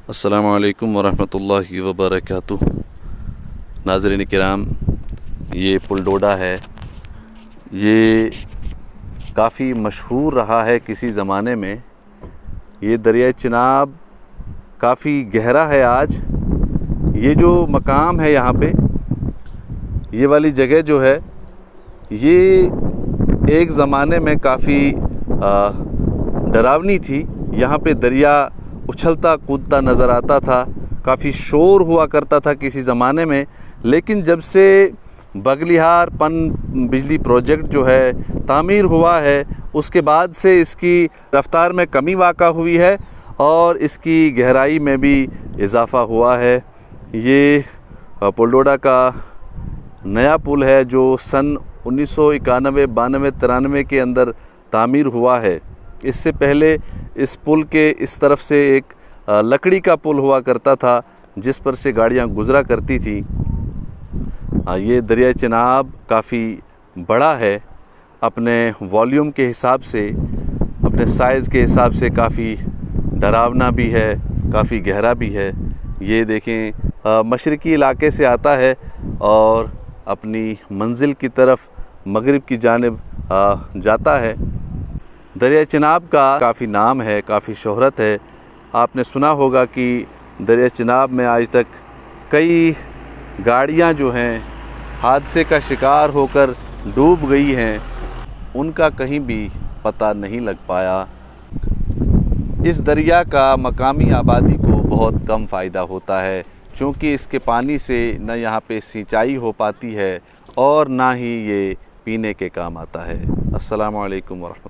अस्सलामु अलैकुम वरहमतुल्लाहि वबरकातुह। नाज़रीन किराम, ये पुल डोडा है। ये काफ़ी मशहूर रहा है किसी ज़माने में। ये दरिया चिनाब काफ़ी गहरा है आज। ये जो मकाम है यहाँ पे, ये वाली जगह जो है, ये एक ज़माने में काफ़ी डरावनी थी। यहाँ पे दरिया उछलता कूदता नज़र आता था, काफ़ी शोर हुआ करता था किसी ज़माने में। लेकिन जब से बगलिहार पन बिजली प्रोजेक्ट जो है तामीर हुआ है, उसके बाद से इसकी रफ़्तार में कमी वाक़ा हुई है और इसकी गहराई में भी इजाफ़ा हुआ है। ये पुल डोडा का नया पुल है जो सन 1991, 92, 93 के अंदर तामीर हुआ है। इससे पहले इस पुल के इस तरफ से एक लकड़ी का पुल हुआ करता था जिस पर से गाड़ियां गुज़रा करती थी। ये दरिया चिनाब काफ़ी बड़ा है, अपने वॉल्यूम के हिसाब से, अपने साइज़ के हिसाब से काफ़ी डरावना भी है, काफ़ी गहरा भी है। ये देखें, मशरक़ी इलाके से आता है और अपनी मंजिल की तरफ मगरिब की जानिब जाता है। दरिया चिनाब का काफ़ी नाम है, काफ़ी शोहरत है। आपने सुना होगा कि दरिया चिनाब में आज तक कई गाड़ियां जो हैं हादसे का शिकार होकर डूब गई हैं, उनका कहीं भी पता नहीं लग पाया। इस दरिया का मकामी आबादी को बहुत कम फ़ायदा होता है, क्योंकि इसके पानी से न यहाँ पे सिंचाई हो पाती है और ना ही ये पीने के काम आता है। अस्सलामु अलैकुम वरहमतुल्लाह।